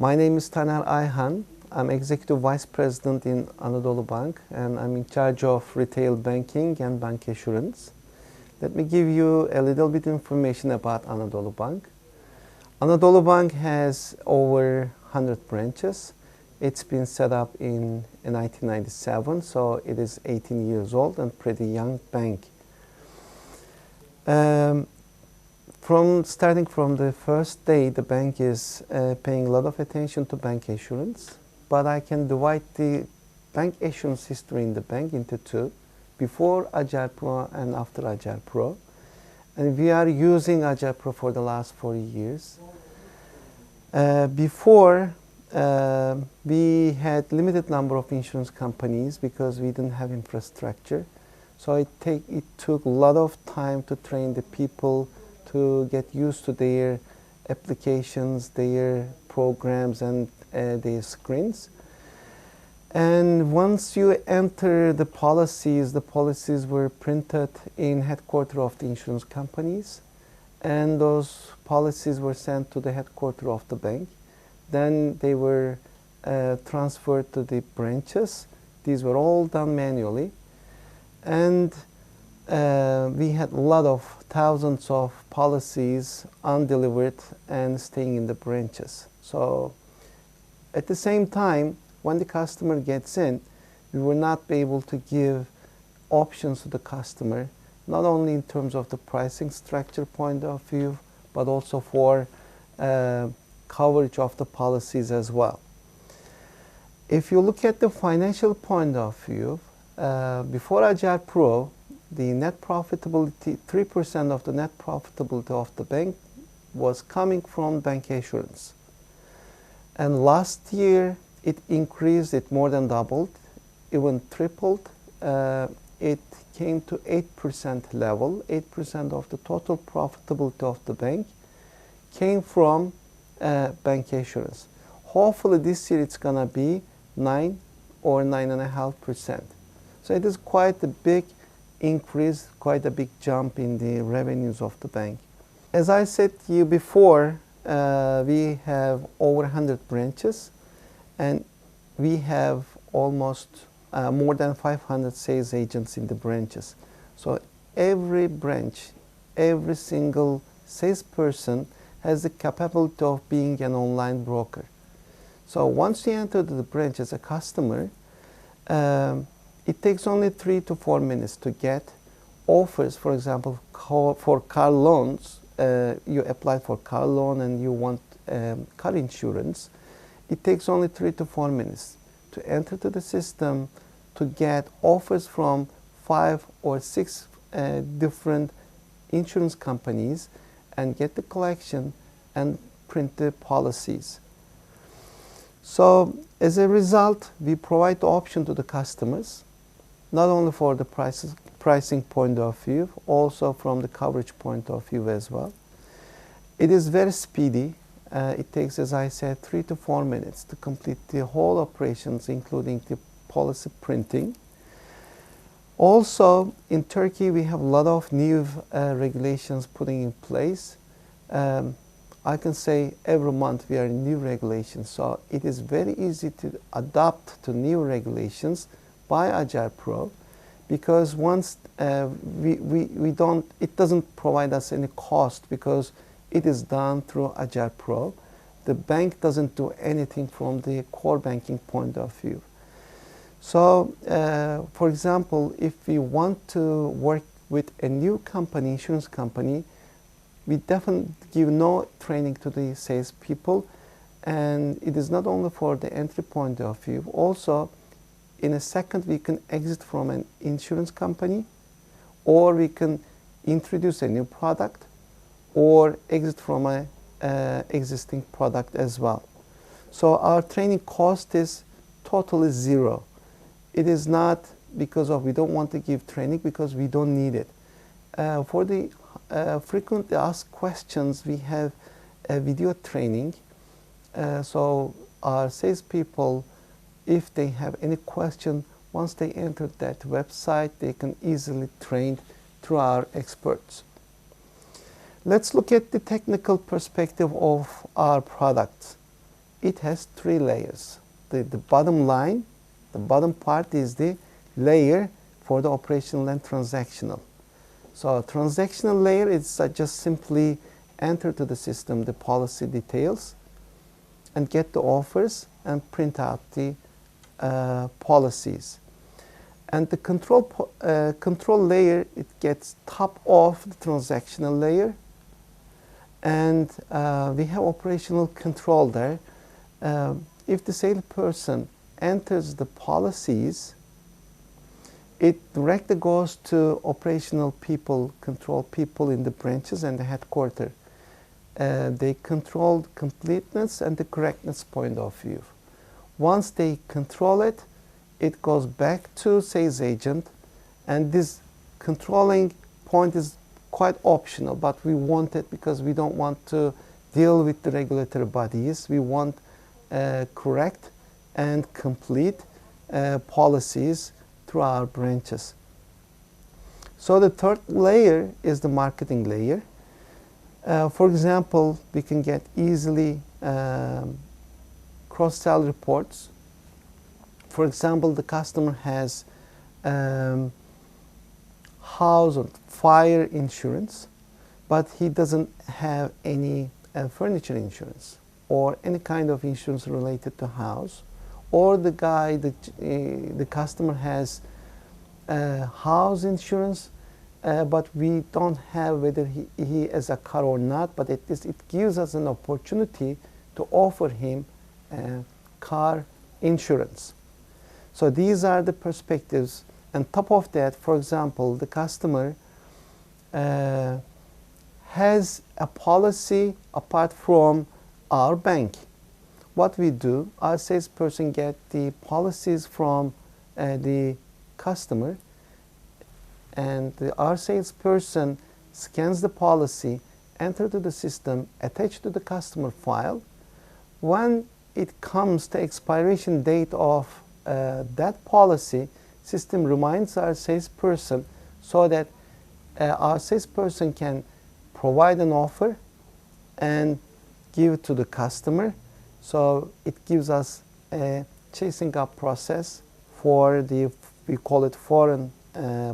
My name is Ayhan. I'm Executive Vice President in Anadolubank, and I'm in charge of retail banking and Bankasurans. Let me give you a little bit information about Anadolubank. Anadolubank has over 100 branches. It's been set up in 1997, so it is 18 years old and pretty young bank. Starting from the first day, the bank is paying a lot of attention to Bankasuranspro, but I can divide the Bankasuranspro history in the bank into two, before Agile Pro and after Agile Pro. And we are using Agile Pro for the last 40 years. Before, we had limited number of insurance companies because we didn't have infrastructure. So it took a lot of time to train the people to get used to their applications, their programs, and their screens. And once you enter the policies were printed in headquarters of the insurance companies, and those policies were sent to the headquarters of the bank. Then they were transferred to the branches. These were all done manually. And we had a lot of thousands of policies undelivered and staying in the branches. So at the same time, when the customer gets in, we will not be able to give options to the customer, not only in terms of the pricing structure point of view, but also for coverage of the policies as well. If you look at the financial point of view, before Agile Pro, the net profitability, 3% of the net profitability of the bank was coming from Bankasuranspro. And last year, it increased, it more than doubled, even tripled. It came to 8% level. 8% of the total profitability of the bank came from Bankasuranspro. Hopefully this year it's gonna be 9 or 9.5%. So it is quite a big increase, quite a big jump in the revenues of the bank. As I said to you before, we have over 100 branches, and we have almost more than 500 sales agents in the branches. So every branch, every single salesperson has the capability of being an online broker. So once you enter the branch as a customer, it takes only 3 to 4 minutes to get offers. For example, for car loans, you apply for car loan and you want car insurance. It takes only 3 to 4 minutes to enter to the system to get offers from 5 or 6 different insurance companies and get the collection and print the policies. So as a result, we provide the option to the customers, not only for the pricing point of view, also from the coverage point of view as well. It is very speedy. It takes, as I said, 3 to 4 minutes to complete the whole operations, including the policy printing. Also, in Turkey, we have a lot of new regulations putting in place. I can say every month we are in new regulations, so it is very easy to adapt to new regulations by Agile Pro, because once it doesn't provide us any cost because it is done through Agile Pro. The bank doesn't do anything from the core banking point of view. So, for example, if we want to work with a new company, insurance company, we definitely give no training to the salespeople, and it is not only for the entry point of view. Also, in a second, we can exit from an insurance company, or we can introduce a new product, or exit from an existing product as well. So our training cost is totally zero. It is not because of we don't want to give training, because we don't need it. For the frequently asked questions, we have a video training. So our salespeople, if they have any question, once they enter that website, they can easily train through our experts. Let's look at the technical perspective of our products. it has three layers. The bottom line, the bottom part is the layer for the operational and transactional. So transactional layer is just simply enter to the system the policy details and get the offers and print out the policies. And the control layer, it gets top of the transactional layer, and we have operational control there. If the salesperson enters the policies, it directly goes to operational people, control people in the branches and the headquarters. They control completeness and the correctness point of view. Once they control it, it goes back to sales agent, and this controlling point is quite optional, but we want it because we don't want to deal with the regulatory bodies. We want correct and complete policies through our branches. So the third layer is the marketing layer. For example, we can get easily cross-sell reports. For example, the customer has house or fire insurance, but he doesn't have any furniture insurance or any kind of insurance related to house. Or the customer has house insurance, but we don't have whether he has a car or not, but at least it gives us an opportunity to offer him car insurance. So these are the perspectives. And top of that, for example, the customer has a policy apart from our bank. What we do, our salesperson get the policies from the customer, and our salesperson scans the policy, enter to the system, attach to the customer file. When it comes to expiration date of that policy, system reminds our salesperson so that our salesperson can provide an offer and give it to the customer. So it gives us a chasing up process for we call it foreign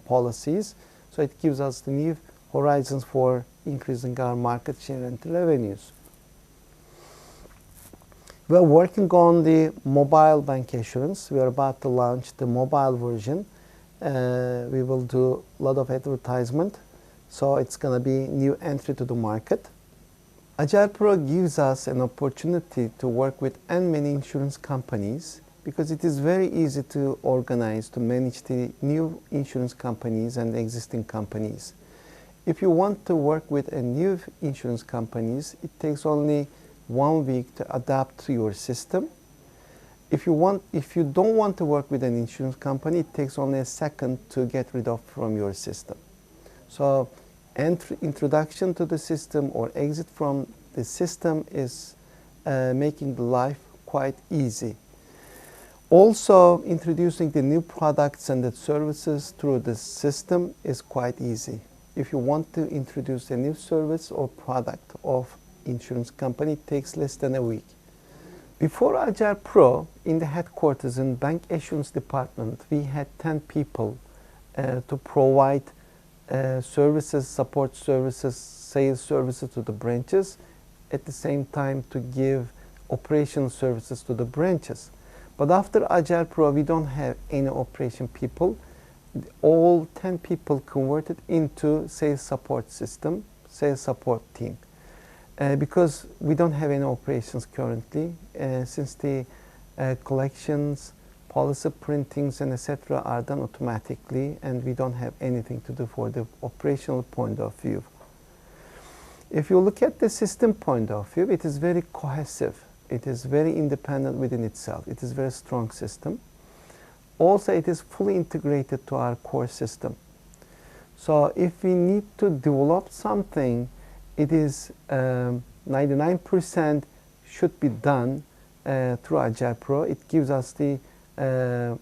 policies. So it gives us the new horizons for increasing our market share and revenues. We are working on the mobile bancassurance. We are about to launch the mobile version. We will do a lot of advertisement. So it's going to be new entry to the market. Agile Pro gives us an opportunity to work with many insurance companies because it is very easy to organize, to manage the new insurance companies and existing companies. If you want to work with a new insurance companies, it takes only 1 week to adapt to your system. If you don't want to work with an insurance company, it takes only a second to get rid of from your system. So introduction to the system or exit from the system is making the life quite easy. Also, introducing the new products and the services through the system is quite easy. If you want to introduce a new service or product of insurance company, it takes less than a week. Before Agile Pro, in the headquarters in bank assurance department, we had 10 people to provide services, support services, sales services to the branches, at the same time to give operational services to the branches. But after Agile Pro, we don't have any operation people. All 10 people converted into sales support system, sales support team. Because we don't have any operations currently, since the collections, policy printings, and etc. are done automatically, and we don't have anything to do for the operational point of view. If you look at the system point of view, it is very cohesive. It is very independent within itself. It is a very strong system. Also, it is fully integrated to our core system. So if we need to develop something, it is 99% should be done through Agile Pro. It gives us the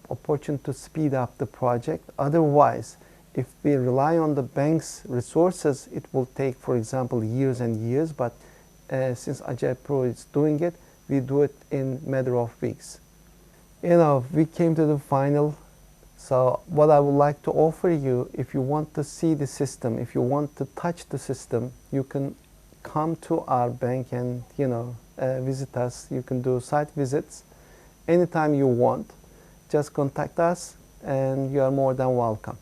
opportunity to speed up the project. Otherwise, if we rely on the bank's resources, it will take, for example, years and years. But since Agile Pro is doing it, we do it in matter of weeks. You know, we came to the final. So what I would like to offer you, if you want to see the system, if you want to touch the system, you can come to our bank and, you know, visit us. You can do site visits anytime you want. Just contact us and you are more than welcome.